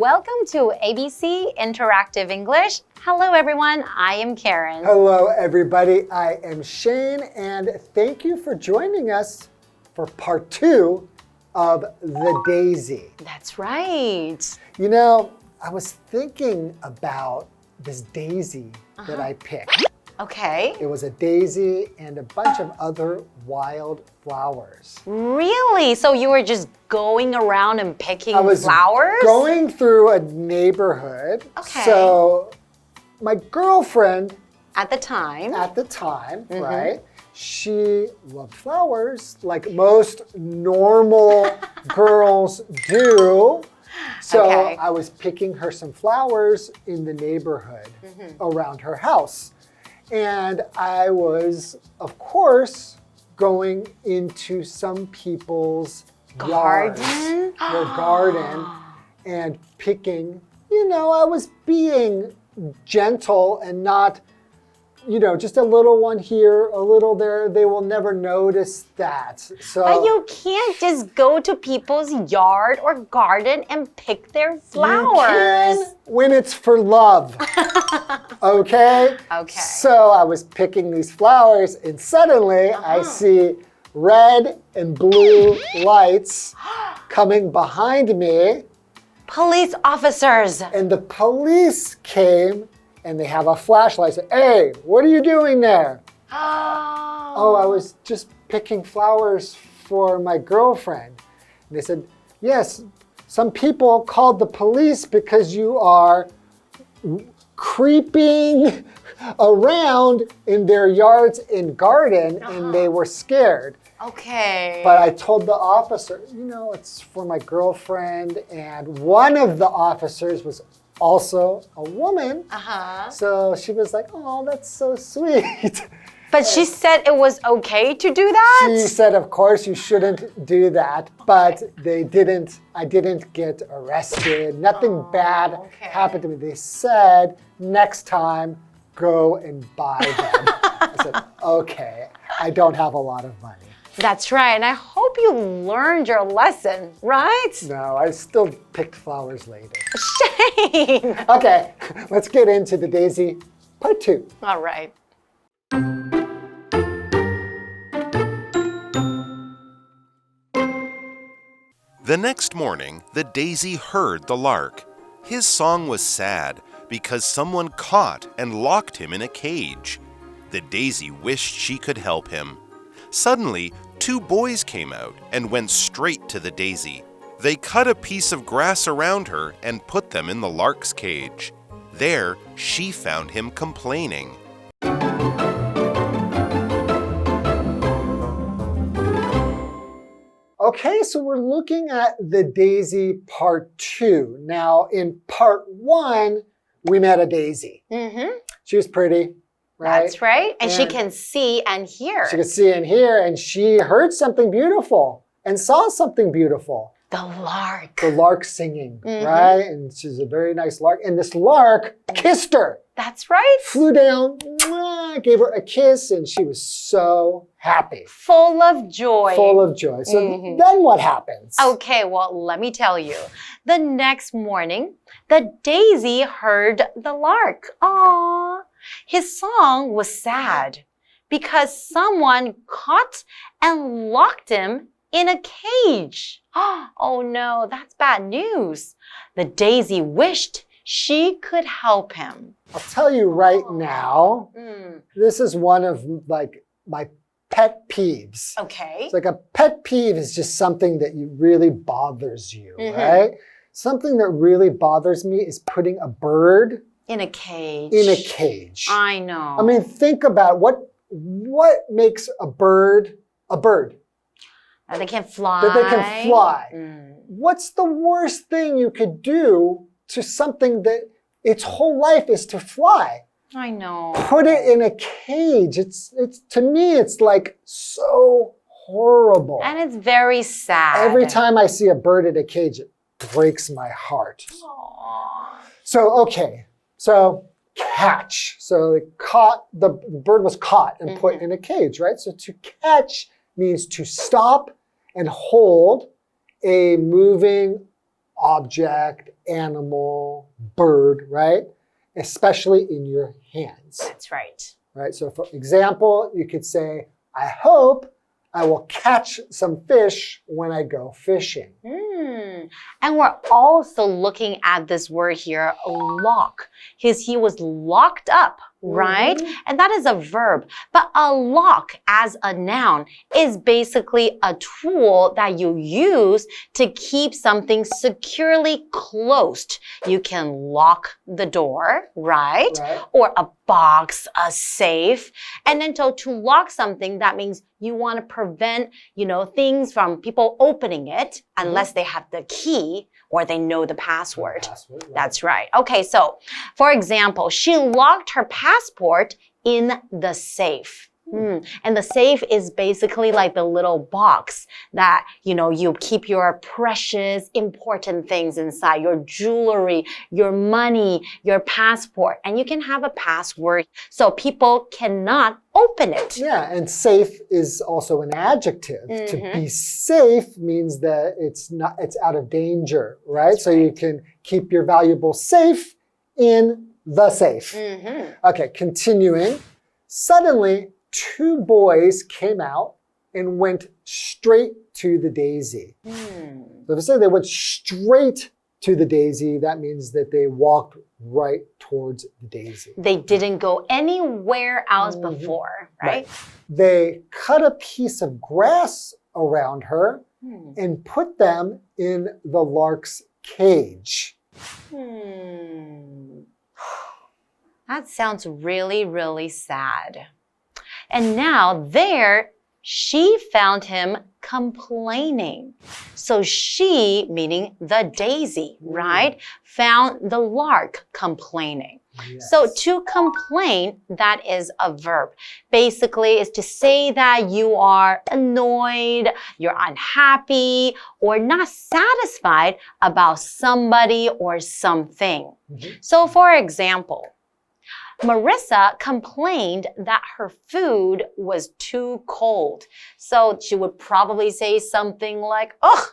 Welcome to ABC Interactive English. Hello, everyone. I am Karen. Hello, everybody. I am Shane, and thank you for joining us for part 2 of The Daisy. That's right. You know, I was thinking about this daisy that I picked. Okay. It was a daisy and a bunch of other wild flowers. Really? So you were just going around and picking flowers? I was going through a neighborhood. Okay. So my girlfriend At the time, right? She loved flowers like most normal girls do. So Okay. I was picking her some flowers in the neighborhood around her house. And I was, of course, going into some people's yards, their garden, and picking, I was being gentle and not, just a little one here, a little there. They will never notice that. So, but you can't just go to people's yard or garden and pick their flowers. You can when it's for love. Okay? Okay. So I was picking these flowers, and suddenly I see red and blue lights coming behind me. Police officers. And the police came, and they have a flashlight. Say, hey, what are you doing there? Oh, I was just picking flowers for my girlfriend. And they said, yes, some people called the police because you are creeping around in their yards and garden, and they were scared. Okay. But I told the officer, it's for my girlfriend, and one of the officers was also a woman. So she was like, oh, that's so sweet. But she said it was okay to do that? She said, of course, you shouldn't do that, but I didn't get arrested. Nothing bad happened to me. They said, next time, go and buy them. I said, okay, I don't have a lot of money. That's right, and I hope you learned your lesson, right? No, I still picked flowers later. Shane! Okay, let's get into the daisy part 2. All right. The next morning, the daisy heard the lark. His song was sad because someone caught and locked him in a cage. The daisy wished she could help him. Suddenly, 2 boys came out and went straight to the daisy. They cut a piece of grass around her and put them in the lark's cage. There, she found him complaining. Okay, so we're looking at the daisy part 2. Now, in part 1, we met a daisy. She was pretty, right? That's right. And she can see and hear. She could see and hear, and she heard something beautiful and saw something beautiful. The lark. The lark singing, right? And she's a very nice lark. And this lark kissed her. That's right. Flew down, gave her a kiss, and she was so happy. Full of joy. Full of joy. So then what happens? Okay, well, let me tell you. The next morning, the daisy heard the lark. Aww. His song was sad because someone caught and locked him in a cage. Oh no, that's bad news. The daisy wished she could help him. I'll tell you right now, this is one of my pet peeves. Okay. It's like a pet peeve is just something that really bothers you, right? Something that really bothers me is putting a bird in a cage. In a cage. I know. I mean, think about what makes a bird a bird. That they can fly. That they can fly. What's the worst thing you could do to something that its whole life is to fly? I know. Put it in a cage. It's to me, it's like so horrible. And it's very sad. Every time I see a bird in a cage, it breaks my heart. Aww. So catch. So the bird was caught and put in a cage, right? So to catch means to stop and hold a moving object, animal, bird, right? Especially in your hands. That's right. Right? So for example, you could say, I hope I will catch some fish when I go fishing. And we're also looking at this word here, lock, because he was locked up, right? And that is a verb. But a lock as a noun is basically a tool that you use to keep something securely closed. You can lock the door, right? Or a box, a safe. And then to lock something, that means you want to prevent, things from people opening it unless they have the key or they know the password. That's right. Okay, so for example, she locked her passport in the safe. And the safe is basically like the little box that, you keep your precious, important things inside, your jewelry, your money, your passport, and you can have a password so people cannot open it. Yeah, and safe is also an adjective. To be safe means that it's out of danger, right? So you can keep your valuables safe in the safe. Okay, continuing. Suddenly, 2 boys came out and went straight to the daisy. So if I say they went straight to the daisy, that means that they walked right towards the daisy. They didn't go anywhere else before, right? They cut a piece of grass around her and put them in the lark's cage. That sounds really, really sad. And now there, she found him complaining. So she, meaning the daisy, right, found the lark complaining. So to complain, that is a verb. Basically, is to say that you are annoyed, you're unhappy, or not satisfied about somebody or something. So for example, Marissa complained that her food was too cold. So she would probably say something like, "Ugh,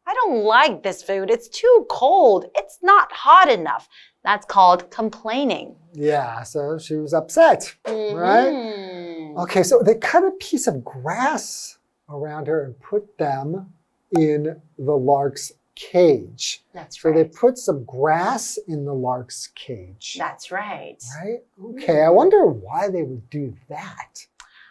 I don't like this food. It's too cold. It's not hot enough." That's called complaining. Yeah, so she was upset, right? Okay, so they cut a piece of grass around her and put them in the lark's cage. That's right. So they right. put some grass in the lark's cage. That's right. Right? Okay, I wonder why they would do that.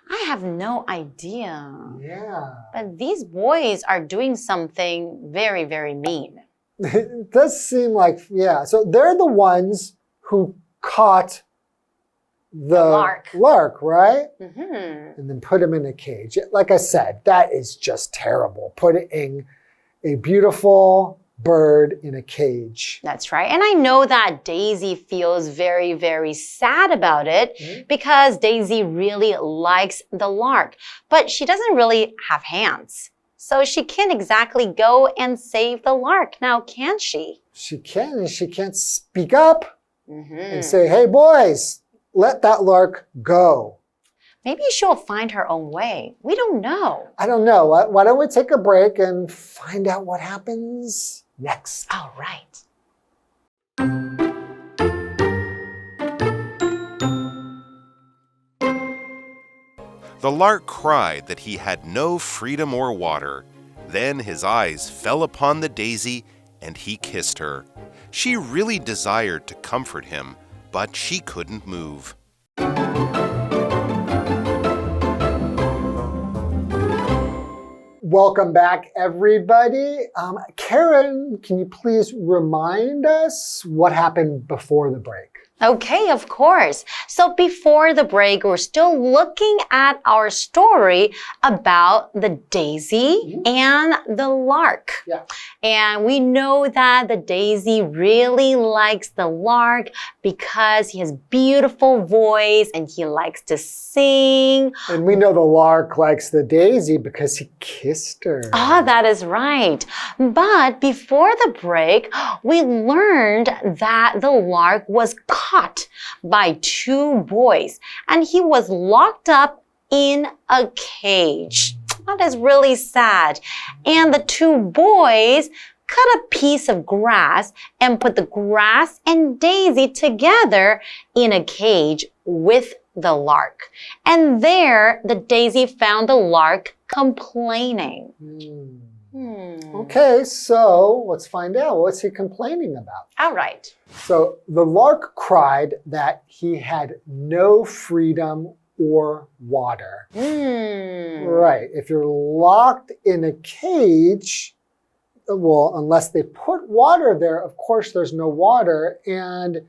I have no idea. Yeah. But these boys are doing something very, very mean. It does seem like, yeah. So they're the ones who caught the lark, right? And then put him in a cage. Like I said, that is just terrible. Putting a beautiful bird in a cage. That's right. And I know that Daisy feels very, very sad about it because Daisy really likes the lark, but she doesn't really have hands. So she can't exactly go and save the lark now, can she? She can, and she can't speak up and say, "Hey, boys, let that lark go." Maybe she'll find her own way. We don't know. I don't know. Why don't we take a break and find out what happens next? All right. The lark cried that he had no freedom or water. Then his eyes fell upon the daisy, and he kissed her. She really desired to comfort him, but she couldn't move. Welcome back, everybody. Karen, can you please remind us what happened before the break? Okay, of course. So before the break, we're still looking at our story about the daisy and the lark. Yeah. And we know that the daisy really likes the lark because he has beautiful voice and he likes to sing. And we know the lark likes the daisy because he kissed her. Ah, that is right. But before the break, we learned that the lark was caught by 2 boys and he was locked up in a cage. That is really sad. And the 2 boys cut a piece of grass and put the grass and Daisy together in a cage with the lark. And there, the Daisy found the lark complaining. Okay, so let's find out. What's he complaining about? All right. So the lark cried that he had no freedom or water. Right. If you're locked in a cage, well, unless they put water there, of course there's no water. And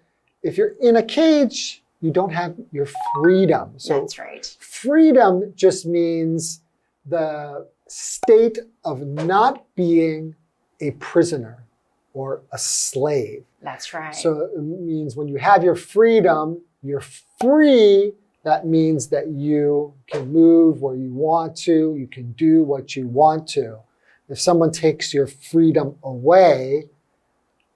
if you're in a cage, you don't have your freedom. So That's right. freedom just means the state of not being a prisoner or a slave. That's right. So it means when you have your freedom, you're free. That means that you can move where you want to. You can do what you want to. If someone takes your freedom away,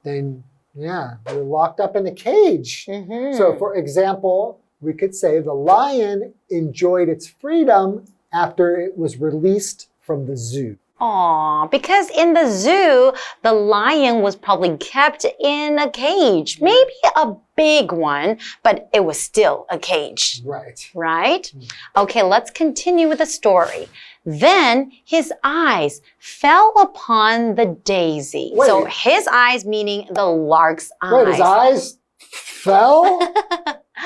then yeah, you're locked up in a cage. So for example, we could say the lion enjoyed its freedom after it was released from the zoo. Aw, because in the zoo, the lion was probably kept in a cage. Maybe a big one, but it was still a cage. Right. Right? Okay, let's continue with the story. Then his eyes fell upon the daisy. Wait. So his eyes meaning the lark's eyes. Wait, his eyes fell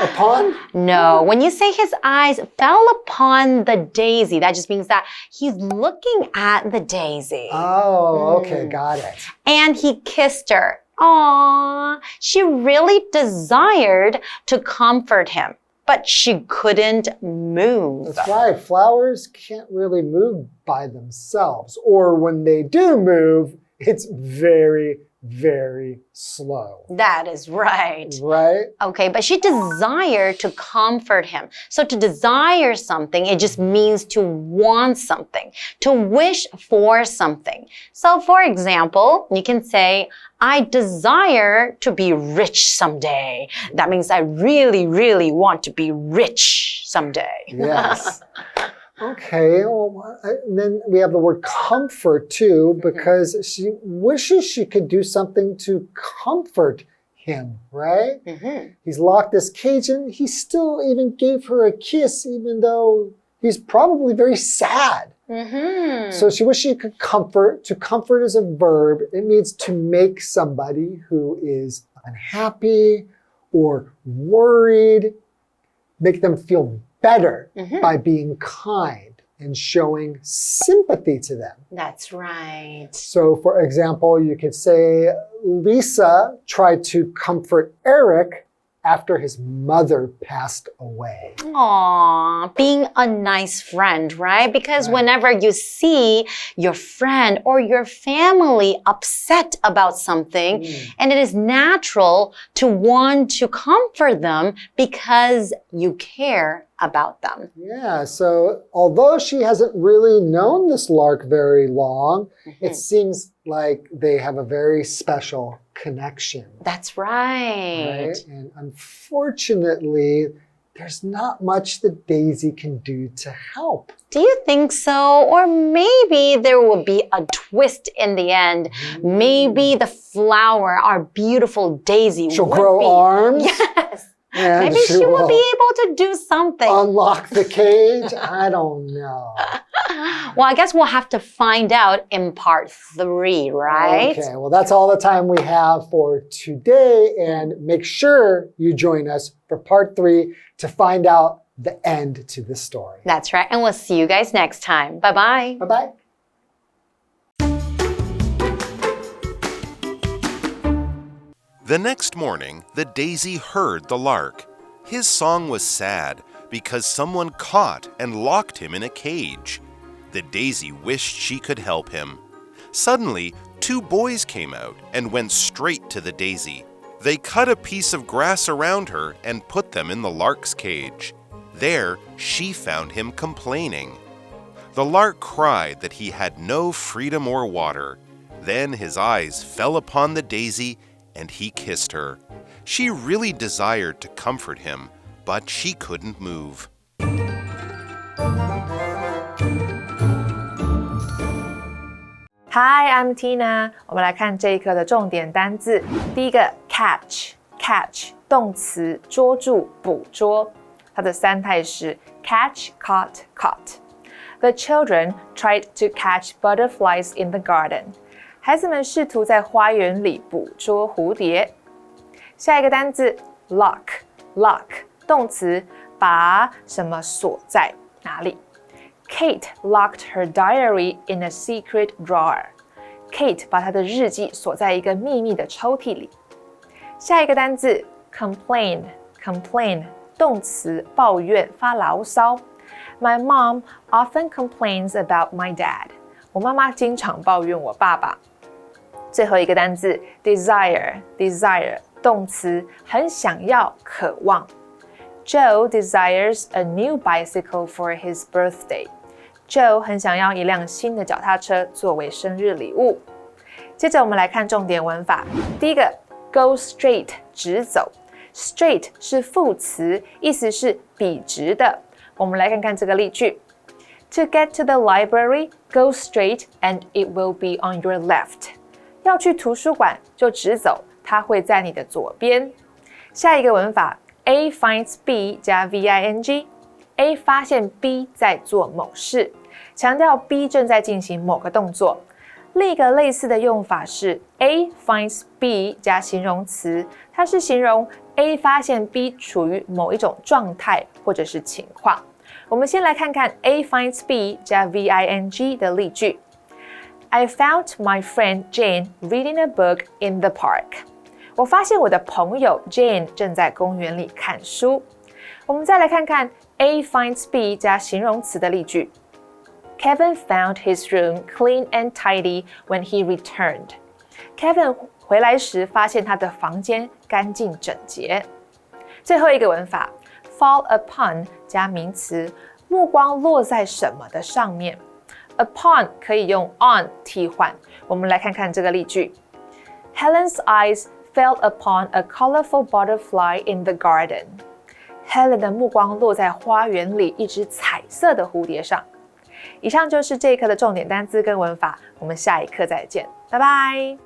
upon? No, when you say his eyes fell upon the daisy, that just means that he's looking at the daisy. Oh, okay, got it. And he kissed her. Aww, she really desired to comfort him, but she couldn't move. That's right. Flowers can't really move by themselves. Or when they do move, it's very, very slow. That is right. Right? Okay, but she desired to comfort him. So to desire something, it just means to want something, to wish for something. So for example, you can say, I desire to be rich someday. That means I really, really want to be rich someday. Yes. Okay, well, and then we have the word comfort too, because she wishes she could do something to comfort him, right? He's locked this cage and he still even gave her a kiss, even though he's probably very sad. So she wished she could comfort. To comfort is a verb. It means to make somebody who is unhappy or worried, make them feel better by being kind and showing sympathy to them. That's right. So for example, you could say Lisa tried to comfort Eric after his mother passed away. Aww, being a nice friend, right? Because whenever you see your friend or your family upset about something, and it is natural to want to comfort them because you care about them. Yeah, so although she hasn't really known this lark very long, it seems like they have a very special connection. That's right. And unfortunately, there's not much that Daisy can do to help. Do you think so? Or maybe there will be a twist in the end. Maybe the flower, our beautiful Daisy, She'll would grow be, arms. Yes. And Maybe she will be able to do something. Unlock the cage? I don't know. Well, I guess we'll have to find out in part 3, right? Okay, well, that's all the time we have for today. And make sure you join us for part 3 to find out the end to this story. That's right. And we'll see you guys next time. Bye-bye. Bye-bye. The next morning, the daisy heard the lark. His song was sad because someone caught and locked him in a cage. The daisy wished she could help him. Suddenly, 2 boys came out and went straight to the daisy. They cut a piece of grass around her and put them in the lark's cage. There, she found him complaining. The lark cried that he had no freedom or water. Then his eyes fell upon the daisy and he kissed her. She really desired to comfort him, but she couldn't move. Hi, I'm Tina. 我们来看这一课的重点单字。第一个 catch 动词捉住、捕捉，它的三态是 catch, caught, caught.The children tried to catch butterflies in the garden. 孩子们试图在花园里捕捉蝴蝶。下一个单字 lock 动词把什么锁在哪里。Kate locked her diary in a secret drawer. Kate 把她的日记锁在一个秘密的抽屉里。下一个单字 complain 动词抱怨、发牢骚。My mom often complains about my dad. 我妈妈经常抱怨我爸爸。最后一个单字 desire 动词很想要、渴望。Joe desires a new bicycle for his birthday. Joe 很想要一辆新的脚踏车作为生日礼物。接着我们来看重点文法。第一个 go straight 直走。Straight 是副词，意思是笔直的。我们来看看这个例句。To get to the library, go straight and it will be on your left. 要去图书馆就直走，它会在你的左边。下一个文法 A finds B 加 VING。A 发现 B 在做某事，强调 B 正在进行某个动作。另一个类似的用法是 A finds B 加形容词，它是形容 A 发现 B 处于某一种状态或者是情况。我们先来看看 A finds B 加 VING 的例句。I found my friend Jane reading a book in the park. 我发现我的朋友 Jane 正在公园里看书。我们再来看看 A finds B 加形容词的例句。Kevin found his room clean and tidy when he returned. Kevin 回来时发现他的房间干净整洁。最后一个文法 fall upon 加名词，目光落在什么的上面。Upon 可以用 on 替换。我们来看看这个例句。Helen's eyes fell upon a colorful butterfly in the garden. Helen 的目光落在花园里一只彩色的蝴蝶上。以上就是这一课的重点单字跟文法，我们下一课再见，拜拜。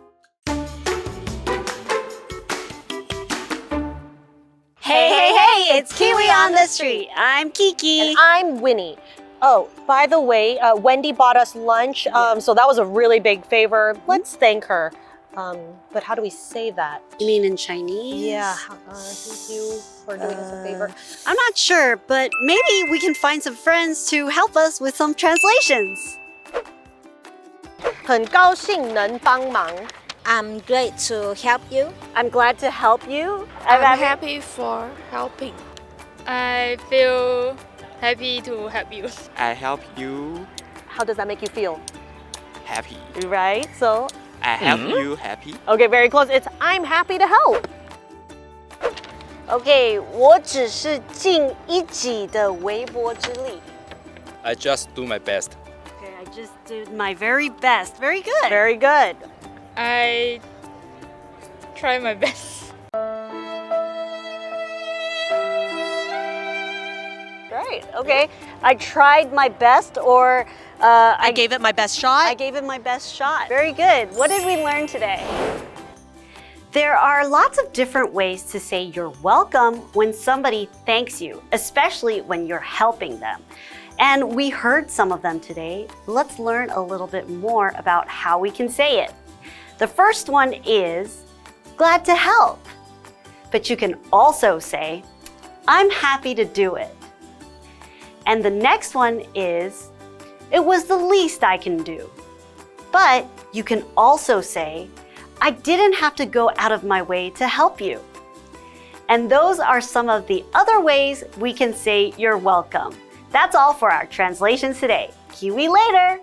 Hey, it's Kiwi on the street. I'm Kiki. And I'm Winnie. Oh, by the way, Wendy bought us lunch, so that was a really big favor. Let's thank her. But how do we say that? You mean in Chinese? Yeah, thank you for doing us a favor. I'm not sure, but maybe we can find some friends to help us with some translations. 很高兴能帮忙. I'm glad to help you. I'm glad to help you. I'm happy for helping. I feel happy to help you. I help you How does that make you feel? happy. Right? So, I help you happy. okay, very close. It's I'm happy to help. Okay, 我只是尽一己的微薄之力. I just do my best. Okay, I just did my very best. Very good. Very good. I try my best. Great. Okay. I tried my best, or I gave it my best shot. I gave it my best shot. Very good. What did we learn today? There are lots of different ways to say you're welcome when somebody thanks you, especially when you're helping them. And we heard some of them today. Let's learn a little bit more about how we can say it. The first one is glad to help. But you can also say, I'm happy to do it. And the next one is, it was the least I can do. But you can also say, I didn't have to go out of my way to help you. And those are some of the other ways we can say you're welcome. That's all for our translations today. Kiwi later!